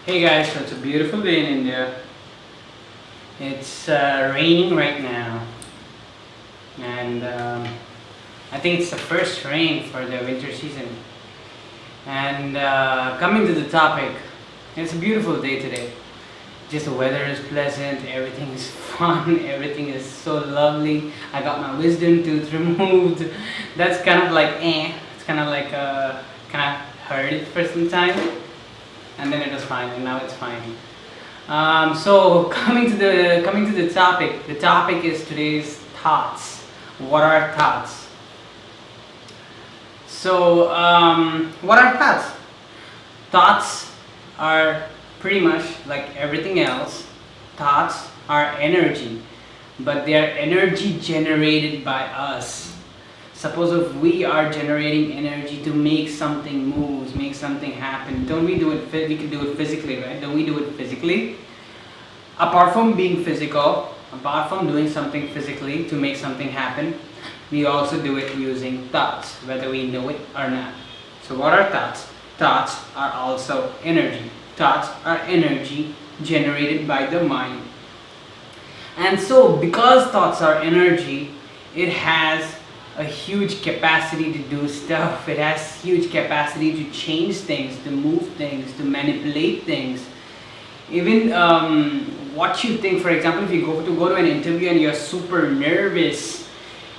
Hey guys, so it's a beautiful day in India. It's raining right now, and I think it's the first rain for the winter season. And coming to the topic, it's a beautiful day today. Just the weather is pleasant, everything is fun, everything is so lovely. I got my wisdom tooth removed. That's kind of like It's kind of like kind of hurt it for some time, and then it was fine, and now it's fine. So coming to the topic. The topic is today's thoughts. What are thoughts? So what are thoughts? Thoughts are pretty much like everything else. Thoughts are energy, but they are energy generated by us. Suppose if we are generating energy to make something move, make something happen, don't we do it? We can do it physically, right? Don't we do it physically? Apart from being physical, apart from doing something physically to make something happen, we also do it using thoughts, whether we know it or not. So what are thoughts? Thoughts are also energy. Thoughts are energy generated by the mind. And so because thoughts are energy, it has a huge capacity to do stuff. It has huge capacity to change things, to move things, to manipulate things. Even what you think, for example, if you go to an interview and you're super nervous,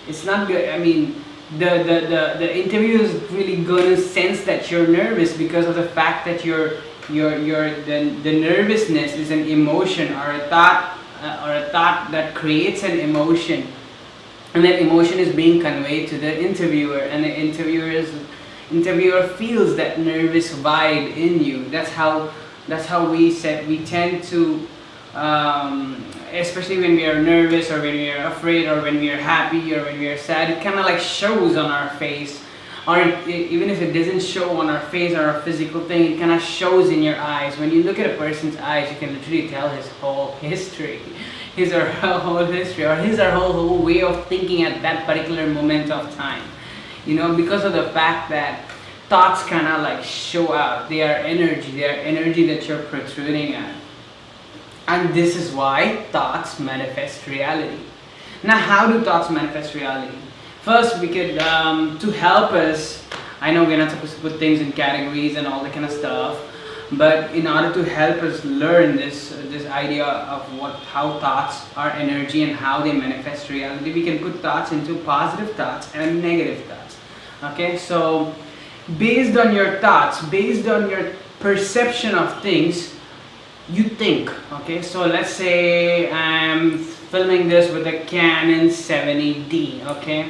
it's not good. I mean, the interview is really going to sense that you're nervous because of the fact that the nervousness is an emotion or a thought that creates an emotion, and that emotion is being conveyed to the interviewer, and the interviewer feels that nervous vibe in you. That's how we tend to, especially when we are nervous or when we are afraid or when we are happy or when we are sad, it kind of like shows on our face, or even if it doesn't show on our face or our physical thing, it kind of shows in your eyes. When you look at a person's eyes, you can literally tell his whole history, his or her whole history, or his or her whole way of thinking at that particular moment of time. Because of the fact that thoughts kind of like show out. They are energy that you're protruding at. And this is why thoughts manifest reality. Now, how do thoughts manifest reality? First, we could, to help us, I know we're not supposed to put things in categories and all that kind of stuff, but in order to help us learn this idea of how thoughts are energy and how they manifest reality, we can put thoughts into positive thoughts and negative thoughts. Okay, so based on your thoughts, based on your perception of things, you think. Okay, so let's say I'm filming this with a Canon 70D. Okay,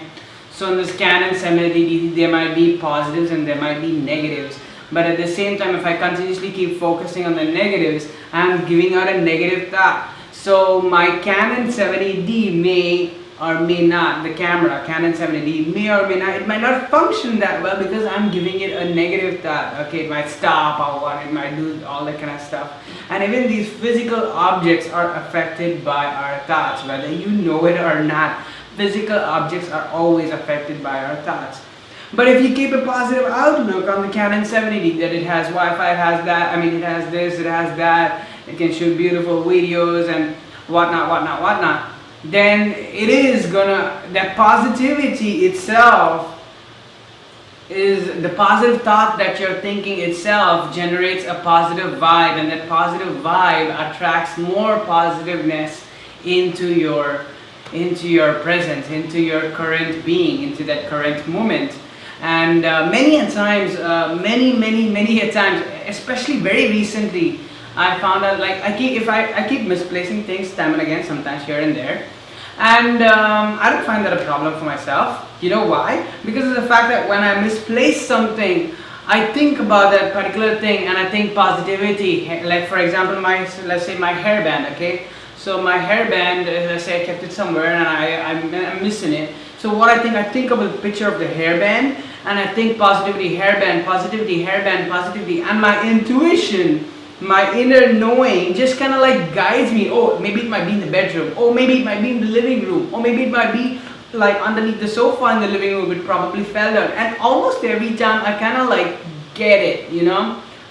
so in this Canon 70D, there might be positives and there might be negatives, but at the same time, if I continuously keep focusing on the negatives, I'm giving out a negative thought. So my Canon 70D may or may not, the camera Canon 70D may or may not, it might not function that well because I'm giving it a negative thought. Okay, it might stop or what, it might do all that kind of stuff. And even these physical objects are affected by our thoughts, whether you know it or not. Physical objects are always affected by our thoughts. But if you keep a positive outlook on the Canon 70D, that it has Wi-Fi, it has that, it has this, it has that, it can shoot beautiful videos and whatnot, then it is gonna, that positivity itself is the positive thought that you're thinking itself generates a positive vibe, and that positive vibe attracts more positiveness into your presence, into your current being, into that current moment. And many a times, especially very recently, I found out, like, I keep misplacing things time and again, sometimes here and there, and I don't find that a problem for myself. You know why? Because of the fact that when I misplace something, I think about that particular thing and I think positivity. Like, for example, let's say my hairband. Okay, so my hairband, let's say I kept it somewhere and I'm missing it. So what I think of a picture of the hairband, and I think positivity, hairband, positivity, hairband, positivity, and my intuition, my inner knowing just kind of like guides me. Oh, maybe it might be in the bedroom. Oh, maybe it might be in the living room. Or maybe it might be like underneath the sofa in the living room. It probably fell down. And almost every time I kind of like get it,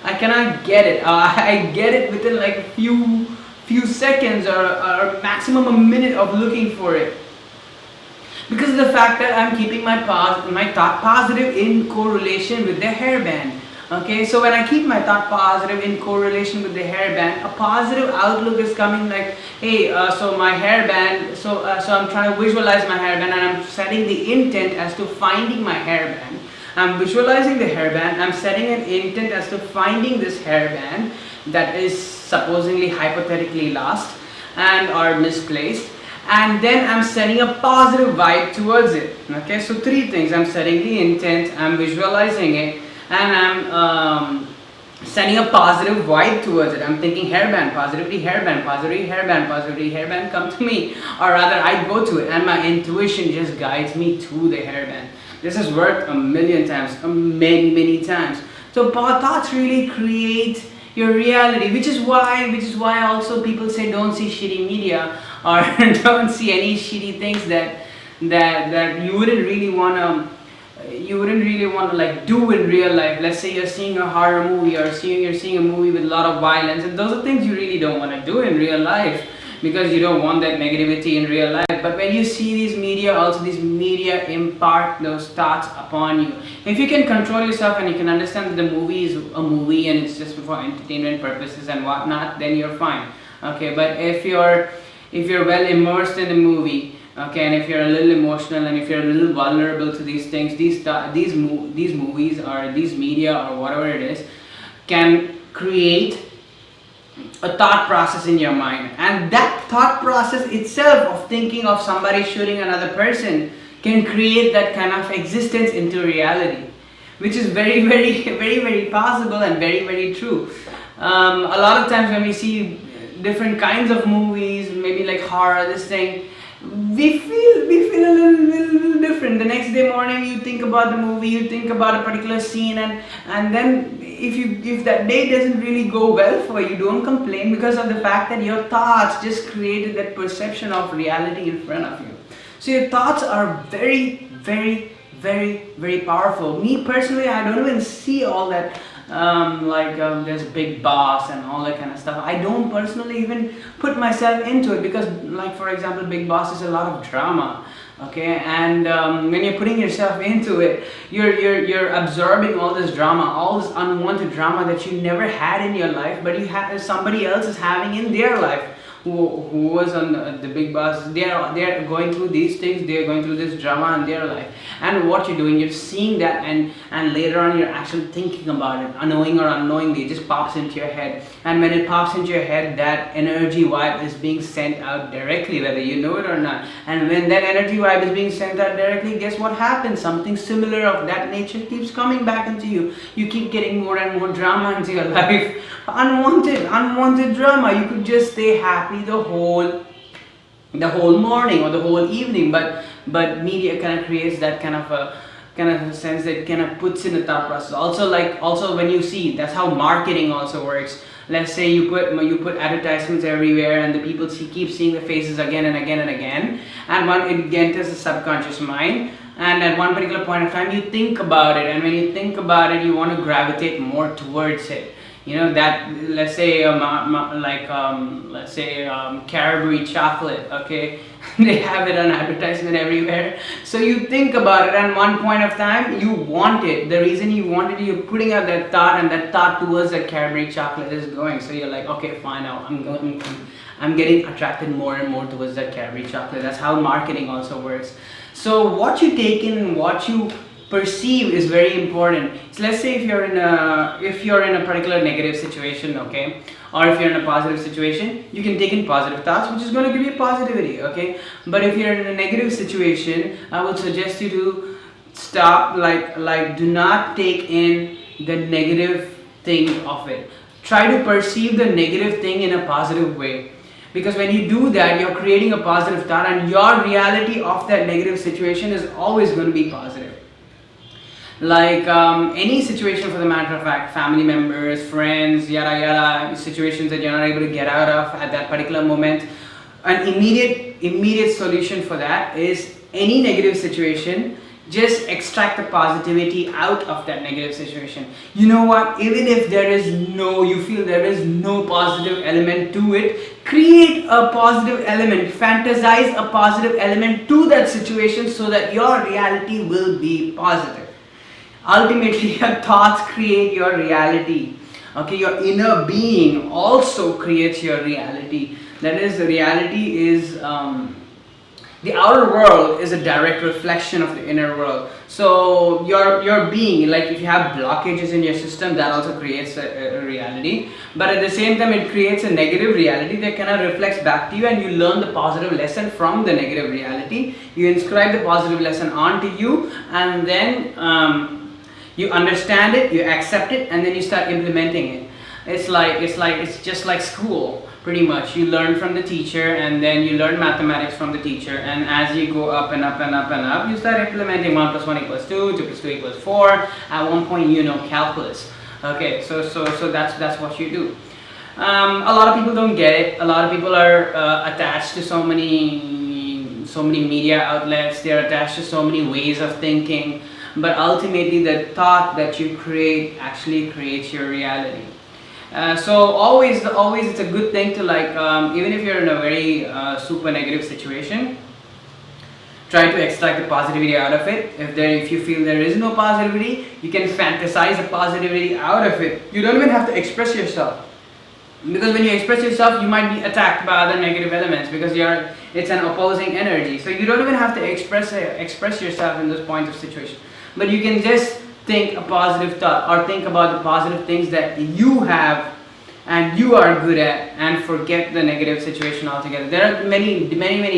I cannot get it. I get it within like a few seconds, or maximum a minute of looking for it, because of the fact that I'm keeping my thought positive in correlation with the hairband. Okay, so when I keep my thought positive in correlation with the hairband, a positive outlook is coming, like, hey, so my hairband, so I'm trying to visualize my hairband, and I'm setting the intent as to finding my hairband. I'm visualizing the hairband, I'm setting an intent as to finding this hairband that is supposedly hypothetically lost and or misplaced, and then I'm setting a positive vibe towards it. Okay, so three things: I'm setting the intent, I'm visualizing it, and I'm setting a positive vibe towards it. I'm thinking hairband, positivity, hairband, positivity, hairband, positivity, hairband, come to me, or rather I go to it, and my intuition just guides me to the hairband. This has worked a million times, many times. So thoughts really create your reality, which is why also people say don't see shitty media, or don't see any shitty things that you wouldn't really want to like do in real life. Let's say you're seeing a horror movie, or you're seeing a movie with a lot of violence, and those are things you really don't want to do in real life, because you don't want that negativity in real life. But when you see these media impart those thoughts upon you. If you can control yourself and you can understand that the movie is a movie and it's just for entertainment purposes and whatnot, then you're fine. Okay, but if you're well immersed in the movie, okay, and if you're a little emotional, and if you're a little vulnerable to these things, these movies or these media or whatever it is can create a thought process in your mind, and that thought process itself of thinking of somebody shooting another person can create that kind of existence into reality, which is very possible and very true. A lot of times when we see different kinds of movies, maybe like horror, this thing, we feel a little different. The next day morning you think about the movie, you think about a particular scene, and then if that day doesn't really go well for you, don't complain, because of the fact that your thoughts just created that perception of reality in front of you. So your thoughts are very powerful. Me personally, I don't even see all that there's Big Boss and all that kind of stuff. I don't personally even put myself into it, because like for example, Big Boss is a lot of drama. Okay, and when you're putting yourself into it, you're absorbing all this drama, all this unwanted drama that you never had in your life, but somebody else is having in their life. Who was on the Big Boss, they are going through these things, they are going through this drama in their life, and what you're doing, you're seeing that, and later on you're actually thinking about it, unknowing or unknowingly, it just pops into your head, and when it pops into your head, that energy vibe is being sent out directly, whether you know it or not. And when that energy vibe is being sent out directly, guess what happens? Something similar of that nature keeps coming back into you. You keep getting more and more drama into your life, unwanted drama. You could just stay happy the whole morning or the whole evening, but media kind of creates that kind of a sense that kind of puts in the thought process. Also when you see, that's how marketing also works. Let's say you put advertisements everywhere, and the people keep seeing the faces again and again and again, and it enters the subconscious mind, and at one particular point of time you think about it, and when you think about it, you want to gravitate more towards it. You know that, let's say Cadbury chocolate, okay, they have it on advertisement everywhere, so you think about it, and one point of time you want it. The reason you want it, you're putting out that thought, and that thought towards that Cadbury chocolate is going, so you're like, okay, fine, now I'm getting attracted more and more towards that Cadbury chocolate. That's how marketing also works. So what you take in and what you perceive is very important. So let's say if you're in a particular negative situation, okay, or if you're in a positive situation, you can take in positive thoughts, which is going to give you positivity, okay. But if you're in a negative situation, I would suggest you to stop, do not take in the negative thing of it. Try to perceive the negative thing in a positive way, because when you do that, you're creating a positive thought, and your reality of that negative situation is always going to be positive. Like any situation, for the matter of fact, family members, friends, yada, situations that you're not able to get out of at that particular moment, an immediate solution for that is any negative situation Just extract the positivity out of that negative situation. You know what, even if you feel there is no positive element to it, create a positive element, fantasize a positive element to that situation so that your reality will be positive. Ultimately, your thoughts create your reality. Okay, your inner being also creates your reality. That is, the reality is the outer world is a direct reflection of the inner world. So your being, like if you have blockages in your system, that also creates a reality. But at the same time, it creates a negative reality that kind of reflects back to you, and you learn the positive lesson from the negative reality. You inscribe the positive lesson onto you, and then you understand it, you accept it, and then you start implementing it. It's just like school. Pretty much, you learn from the teacher, and then you learn mathematics from the teacher, and as you go up and up and up and up, you start implementing 1 plus 1 equals 2, 2 plus 2 equals 4. At one point, you know calculus. Okay, so that's what you do. A lot of people don't get it. A lot of people are attached to so many media outlets. They're attached to so many ways of thinking, but ultimately, the thought that you create actually creates your reality. So always it's a good thing to, like, even if you're in a very super negative situation, try to extract the positivity out of it. If you feel there is no positivity, you can fantasize the positivity out of it. You don't even have to express yourself, because when you express yourself, you might be attacked by other negative elements, because it's an opposing energy. So you don't even have to express yourself in those points of situation, but you can just think a positive thought, or think about the positive things that you have and you are good at, and forget the negative situation altogether. There are many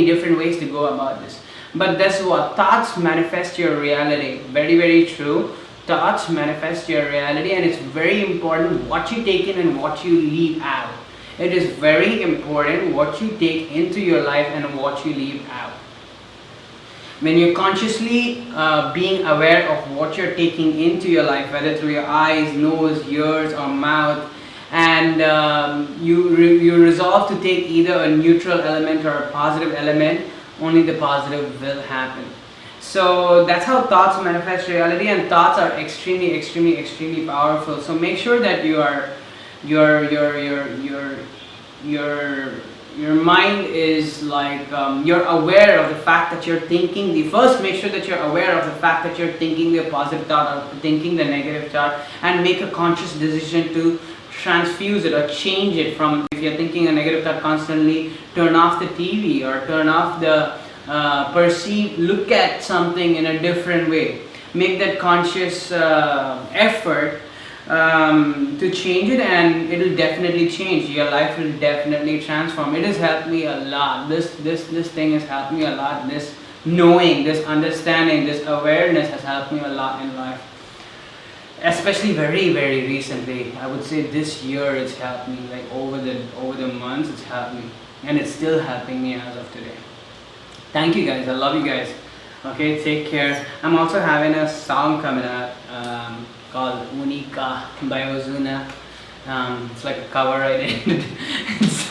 different ways to go about this, but that's what thoughts manifest your reality. Very, very true. Thoughts manifest your reality, and it's very important what you take in and what you leave out. It is very important what you take into your life and what you leave out. When you're consciously being aware of what you're taking into your life, whether through your eyes, nose, ears, or mouth, and you resolve to take either a neutral element or a positive element, only the positive will happen. So that's how thoughts manifest reality, and thoughts are extremely powerful. So make sure that your mind is like, you're aware of the fact that you're thinking. First, make sure that you're aware of the fact that you're thinking the positive thought or thinking the negative thought, and make a conscious decision to transfuse it or change it. From, if you're thinking a negative thought constantly, turn off the TV or turn off the look at something in a different way. Make that conscious effort to change it, and it will definitely change. Your life will definitely transform. It has helped me a lot. This thing has helped me a lot. This knowing, this understanding, this awareness has helped me a lot in life. Especially very, very recently. I would say this year it's helped me. Like over the months, it's helped me, and it's still helping me as of today. Thank you guys. I love you guys. Okay, take care. I'm also having a song coming out called Unika by Ozuna. It's like a cover I did. It's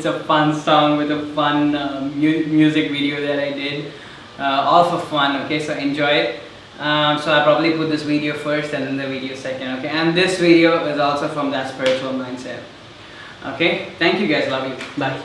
a fun song with a fun music video that I did. All for fun. Okay, so enjoy it. So I'll probably put this video first and then the video second. Okay, and this video is also from that spiritual mindset. Okay, thank you guys. Love you. Bye.